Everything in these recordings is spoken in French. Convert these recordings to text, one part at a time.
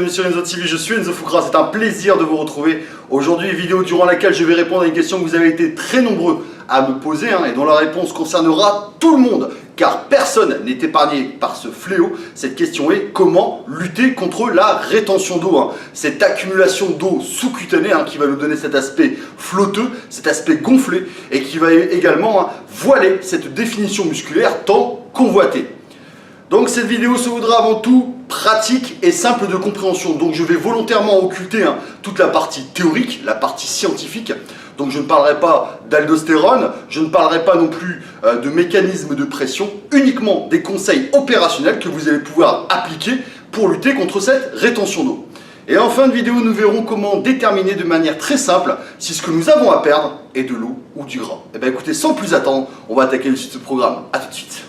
bienvenue sur Enzo TV, je suis Enzo Foucra, c'est un plaisir de vous retrouver. Aujourd'hui, vidéo durant laquelle je vais répondre à une question que vous avez été très nombreux à me poser et dont la réponse concernera tout le monde, car personne n'est épargné par ce fléau. Cette question est: comment lutter contre la rétention d'eau, cette accumulation d'eau sous-cutanée qui va nous donner cet aspect flotteux, cet aspect gonflé et qui va également voiler cette définition musculaire tant convoitée. Donc cette vidéo se voudra avant tout pratique et simple de compréhension. Donc je vais volontairement occulter toute la partie théorique, la partie scientifique. Donc je ne parlerai pas d'aldostérone, je ne parlerai pas non plus de mécanismes de pression, uniquement des conseils opérationnels que vous allez pouvoir appliquer pour lutter contre cette rétention d'eau. Et en fin de vidéo, nous verrons comment déterminer de manière très simple si ce que nous avons à perdre est de l'eau ou du gras. Et bien écoutez, sans plus attendre, on va attaquer le suite du programme. A tout de suite.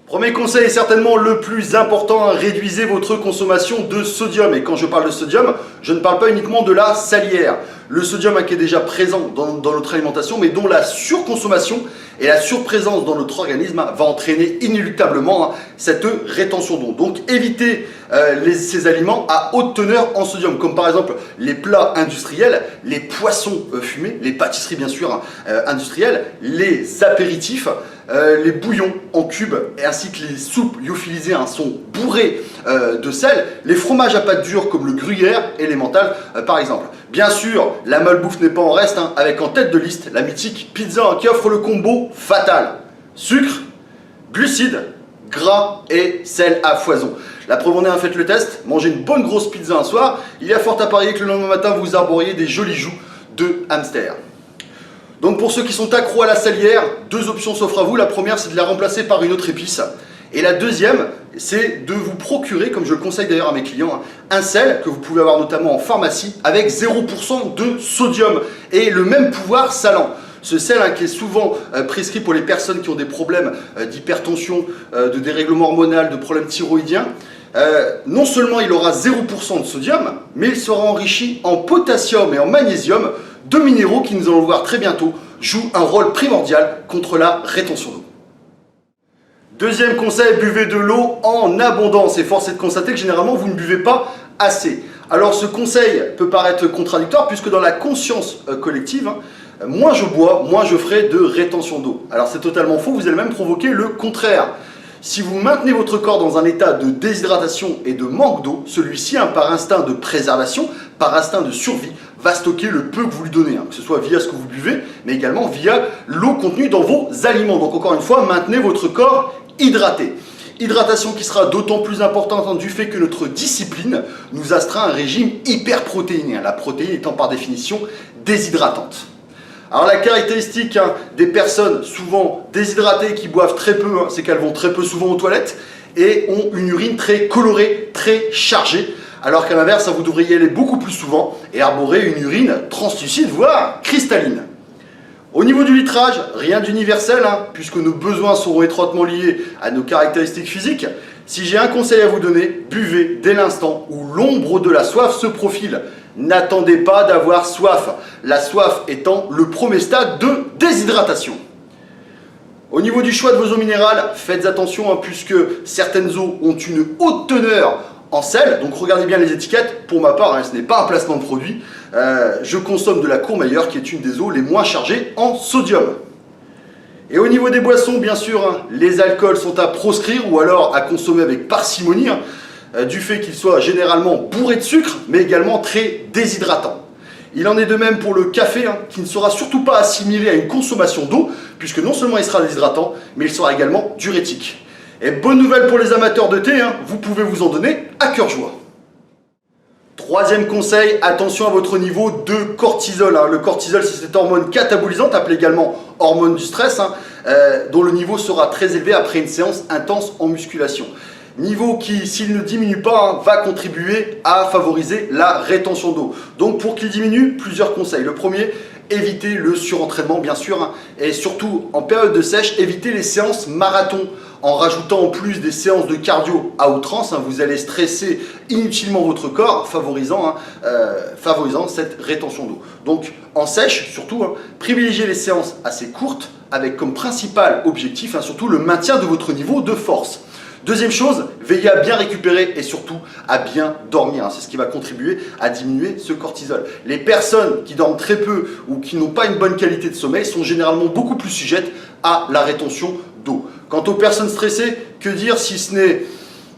Premier conseil est certainement le plus important, réduisez votre consommation de sodium. Et quand je parle de sodium, je ne parle pas uniquement de la salière. Le sodium qui est déjà présent dans notre alimentation, mais dont la surconsommation et la surprésence dans notre organisme va entraîner inéluctablement cette rétention d'eau. Donc évitez ces aliments à haute teneur en sodium, comme par exemple les plats industriels, les poissons fumés, les pâtisseries bien sûr industrielles, les apéritifs, les bouillons en cubes ainsi que les soupes lyophilisées sont bourrées de sel, les fromages à pâte dure comme le gruyère et l'emmental par exemple. Bien sûr, la malbouffe n'est pas en reste, avec en tête de liste la mythique pizza qui offre le combo fatal: sucre, glucides, gras et sel à foison. La preuve en est, faites le test, mangez une bonne grosse pizza un soir, il y a fort à parier que le lendemain matin vous arboriez des jolis joues de hamster. Donc pour ceux qui sont accros à la salière, deux options s'offrent à vous. La première, c'est de la remplacer par une autre épice. Et la deuxième, c'est de vous procurer, comme je le conseille d'ailleurs à mes clients, un sel que vous pouvez avoir notamment en pharmacie avec 0% de sodium et le même pouvoir salant. Ce sel qui est souvent prescrit pour les personnes qui ont des problèmes d'hypertension, de dérèglement hormonal, de problèmes thyroïdiens. Non seulement il aura 0% de sodium, mais il sera enrichi en potassium et en magnésium, deux minéraux qui, nous allons le voir très bientôt, jouent un rôle primordial contre la rétention d'eau. Deuxième conseil, buvez de l'eau en abondance. Et force est de constater que généralement vous ne buvez pas assez. Alors ce conseil peut paraître contradictoire puisque dans la conscience collective, moins je bois, moins je ferai de rétention d'eau. Alors c'est totalement faux, vous allez même provoquer le contraire. Si vous maintenez votre corps dans un état de déshydratation et de manque d'eau, celui-ci, par instinct de préservation, par instinct de survie, va stocker le peu que vous lui donnez, que ce soit via ce que vous buvez, mais également via l'eau contenue dans vos aliments. Donc encore une fois, maintenez votre corps hydraté. Hydratation qui sera d'autant plus importante du fait que notre discipline nous astreint à un régime hyperprotéiné, la protéine étant par définition déshydratante. Alors la caractéristique des personnes souvent déshydratées qui boivent très peu, c'est qu'elles vont très peu souvent aux toilettes et ont une urine très colorée, très chargée, alors qu'à l'inverse, vous devriez aller beaucoup plus souvent et arborer une urine translucide, voire cristalline. Au niveau du litrage, rien d'universel, puisque nos besoins seront étroitement liés à nos caractéristiques physiques. Si j'ai un conseil à vous donner, buvez dès l'instant où l'ombre de la soif se profile. N'attendez pas d'avoir soif, la soif étant le premier stade de déshydratation. Au niveau du choix de vos eaux minérales, faites attention puisque certaines eaux ont une haute teneur en sel, donc regardez bien les étiquettes. Pour ma part, ce n'est pas un placement de produit, je consomme de la Courmayeur qui est une des eaux les moins chargées en sodium. Et au niveau des boissons, bien sûr, les alcools sont à proscrire ou alors à consommer avec parcimonie, du fait qu'ils soient généralement bourrés de sucre, mais également très déshydratants. Il en est de même pour le café, qui ne sera surtout pas assimilé à une consommation d'eau, puisque non seulement il sera déshydratant, mais il sera également diurétique. Et bonne nouvelle pour les amateurs de thé, vous pouvez vous en donner à cœur joie. Troisième conseil, attention à votre niveau de cortisol. Le cortisol, c'est cette hormone catabolisante, appelée également hormone du stress, dont le niveau sera très élevé après une séance intense en musculation. Niveau qui, s'il ne diminue pas, va contribuer à favoriser la rétention d'eau. Donc pour qu'il diminue, plusieurs conseils. Le premier, évitez le surentraînement bien sûr, et surtout en période de sèche, évitez les séances marathon. En rajoutant en plus des séances de cardio à outrance, vous allez stresser inutilement votre corps, favorisant cette rétention d'eau. Donc en sèche, surtout, privilégiez les séances assez courtes, avec comme principal objectif surtout le maintien de votre niveau de force. Deuxième chose, veillez à bien récupérer et surtout à bien dormir. C'est ce qui va contribuer à diminuer ce cortisol. Les personnes qui dorment très peu ou qui n'ont pas une bonne qualité de sommeil sont généralement beaucoup plus sujettes à la rétention d'eau. Quant aux personnes stressées, que dire si ce n'est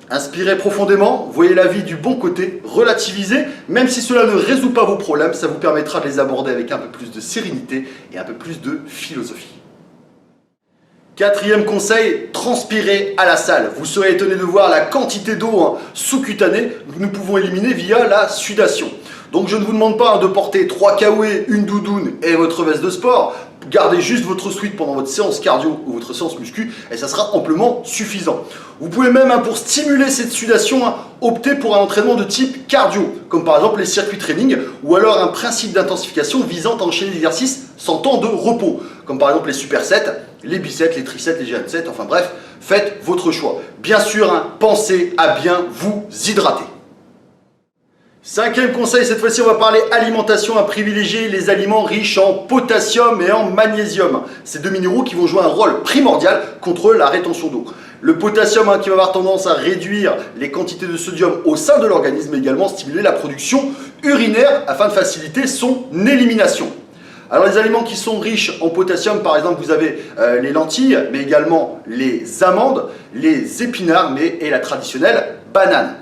inspirez profondément, voyez la vie du bon côté, relativisez, même si cela ne résout pas vos problèmes, ça vous permettra de les aborder avec un peu plus de sérénité et un peu plus de philosophie. Quatrième conseil, transpirez à la salle. Vous serez étonné de voir la quantité d'eau sous-cutanée que nous pouvons éliminer via la sudation. Donc je ne vous demande pas de porter 3 caouets, une doudoune et votre veste de sport. Gardez juste votre sweat pendant votre séance cardio ou votre séance muscu et ça sera amplement suffisant. Vous pouvez même, pour stimuler cette sudation, opter pour un entraînement de type cardio, comme par exemple les circuits training ou alors un principe d'intensification visant à enchaîner l'exercice sans temps de repos, comme par exemple les supersets, les biceps, les triceps, les giant-sets, enfin bref, faites votre choix. Bien sûr, pensez à bien vous hydrater. Cinquième conseil, cette fois-ci on va parler alimentation, à privilégier les aliments riches en potassium et en magnésium. Ces deux minéraux qui vont jouer un rôle primordial contre la rétention d'eau. Le potassium qui va avoir tendance à réduire les quantités de sodium au sein de l'organisme, mais également stimuler la production urinaire afin de faciliter son élimination. Alors les aliments qui sont riches en potassium, par exemple vous avez les lentilles, mais également les amandes, les épinards et la traditionnelle banane.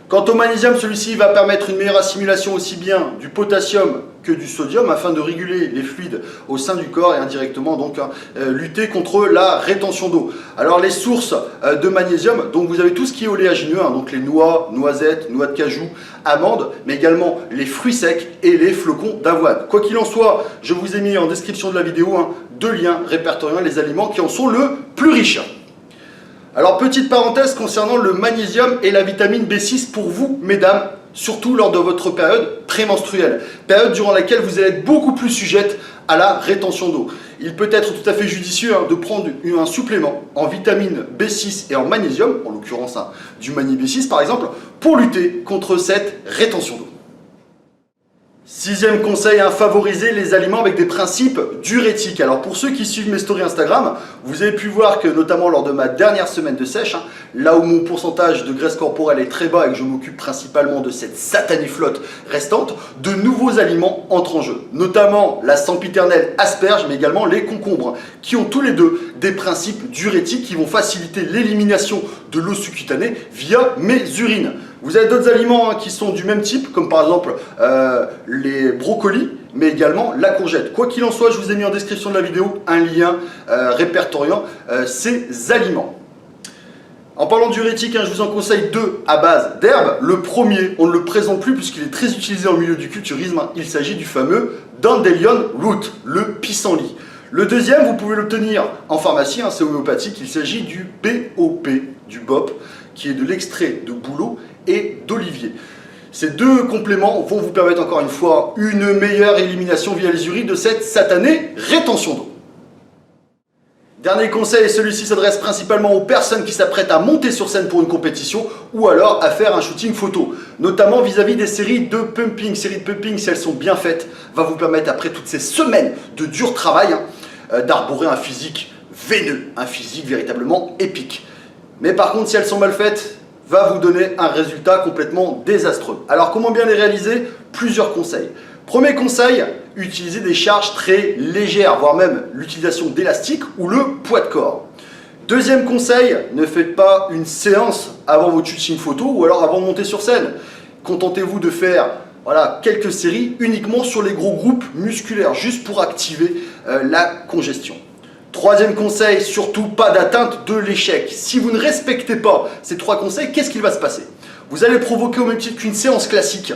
Quant au magnésium, celui-ci va permettre une meilleure assimilation aussi bien du potassium que du sodium afin de réguler les fluides au sein du corps et indirectement donc lutter contre la rétention d'eau. Alors les sources de magnésium, donc vous avez tout ce qui est oléagineux, donc les noix, noisettes, noix de cajou, amandes, mais également les fruits secs et les flocons d'avoine. Quoi qu'il en soit, je vous ai mis en description de la vidéo 2 liens répertoriant les aliments qui en sont le plus riches. Alors petite parenthèse concernant le magnésium et la vitamine B6 pour vous mesdames, surtout lors de votre période prémenstruelle, période durant laquelle vous allez être beaucoup plus sujette à la rétention d'eau. Il peut être tout à fait judicieux de prendre un supplément en vitamine B6 et en magnésium, en l'occurrence du Magni B6 par exemple, pour lutter contre cette rétention d'eau. Sixième conseil, favoriser les aliments avec des principes diurétiques. Alors pour ceux qui suivent mes stories Instagram, vous avez pu voir que notamment lors de ma dernière semaine de sèche, là où mon pourcentage de graisse corporelle est très bas et que je m'occupe principalement de cette satanée flotte restante, de nouveaux aliments entrent en jeu. Notamment la sempiternelle asperge, mais également les concombres, qui ont tous les deux des principes diurétiques qui vont faciliter l'élimination de l'eau sous-cutanée via mes urines. Vous avez d'autres aliments qui sont du même type, comme par exemple les brocolis, mais également la courgette. Quoi qu'il en soit, je vous ai mis en description de la vidéo un lien répertoriant ces aliments. En parlant diurétique, je vous en conseille 2 à base d'herbes. Le premier, on ne le présente plus puisqu'il est très utilisé en milieu du culturisme. Il s'agit du fameux Dandelion Root, le pissenlit. Le deuxième, vous pouvez l'obtenir en pharmacie, c'est homéopathique. Il s'agit du BOP, du BOP, qui est de l'extrait de bouleau et d'olivier. Ces 2 compléments vont vous permettre encore une fois une meilleure élimination via les urines de cette satanée rétention d'eau. Dernier conseil, celui-ci s'adresse principalement aux personnes qui s'apprêtent à monter sur scène pour une compétition ou alors à faire un shooting photo, notamment vis-à-vis des séries de pumping. Séries de pumping, si elles sont bien faites, va vous permettre après toutes ces semaines de dur travail d'arborer un physique veineux, un physique véritablement épique. Mais par contre, si elles sont mal faites, va vous donner un résultat complètement désastreux. Alors comment bien les réaliser? Plusieurs conseils. Premier conseil, utilisez des charges très légères, voire même l'utilisation d'élastiques ou le poids de corps. Deuxième conseil, ne faites pas une séance avant votre shooting photo ou alors avant de monter sur scène. Contentez-vous de faire quelques séries uniquement sur les gros groupes musculaires, juste pour activer la congestion. Troisième conseil, surtout pas d'atteinte de l'échec. Si vous ne respectez pas ces 3 conseils, qu'est-ce qu'il va se passer? Vous allez provoquer au même titre qu'une séance classique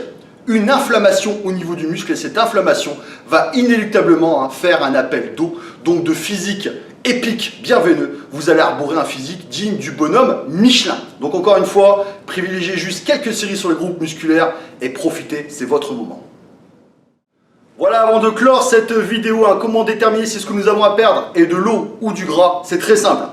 une inflammation au niveau du muscle et cette inflammation va inéluctablement faire un appel d'eau, donc de physique épique, bien veineux. Vous allez arborer un physique digne du bonhomme Michelin. Donc encore une fois, privilégiez juste quelques séries sur les groupes musculaires et profitez, c'est votre moment. Voilà, avant de clore cette vidéo, comment déterminer si ce que nous avons à perdre est de l'eau ou du gras, c'est très simple.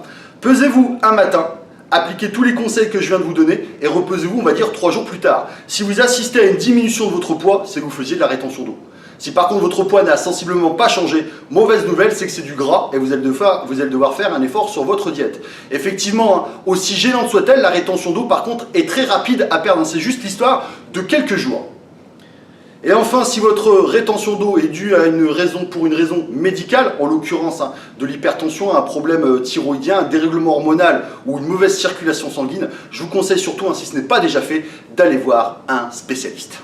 Pesez-vous un matin, appliquez tous les conseils que je viens de vous donner et reposez-vous, on va dire 3 jours plus tard. Si vous assistez à une diminution de votre poids, c'est que vous faisiez de la rétention d'eau. Si par contre votre poids n'a sensiblement pas changé, mauvaise nouvelle, c'est que c'est du gras et vous allez devoir faire un effort sur votre diète. Effectivement, aussi gênante soit-elle, la rétention d'eau par contre est très rapide à perdre. C'est juste l'histoire de quelques jours. Et enfin, si votre rétention d'eau est due à pour une raison médicale, en l'occurrence de l'hypertension, un problème thyroïdien, un dérèglement hormonal ou une mauvaise circulation sanguine, je vous conseille surtout, si ce n'est pas déjà fait, d'aller voir un spécialiste.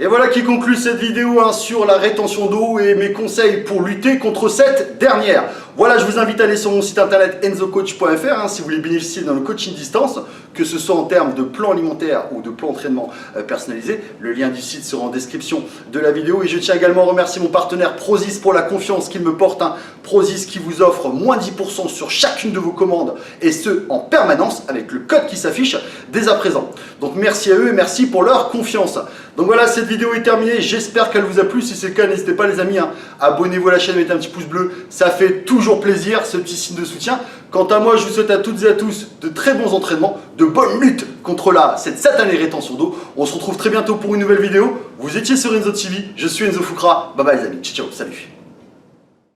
Et voilà qui conclut cette vidéo sur la rétention d'eau et mes conseils pour lutter contre cette dernière. Voilà, je vous invite à aller sur mon site internet enzocoach.fr si vous voulez bénéficier d'un coaching distance, que ce soit en termes de plan alimentaire ou de plan d'entraînement personnalisé. Le lien du site sera en description de la vidéo. Et je tiens également à remercier mon partenaire Prozis pour la confiance qu'il me porte. Prozis qui vous offre moins 10% sur chacune de vos commandes et ce en permanence avec le code qui s'affiche dès à présent. Donc merci à eux et merci pour leur confiance. Donc voilà, cette vidéo est terminée, j'espère qu'elle vous a plu. Si c'est le cas, n'hésitez pas les amis, abonnez-vous à la chaîne, mettez un petit pouce bleu, ça fait toujours plaisir, ce petit signe de soutien. Quant à moi, je vous souhaite à toutes et à tous de très bons entraînements, de bonnes luttes contre cette satanée rétention d'eau. On se retrouve très bientôt pour une nouvelle vidéo. Vous étiez sur Enzo TV, je suis Enzo Foucra, bye bye les amis, ciao ciao, salut.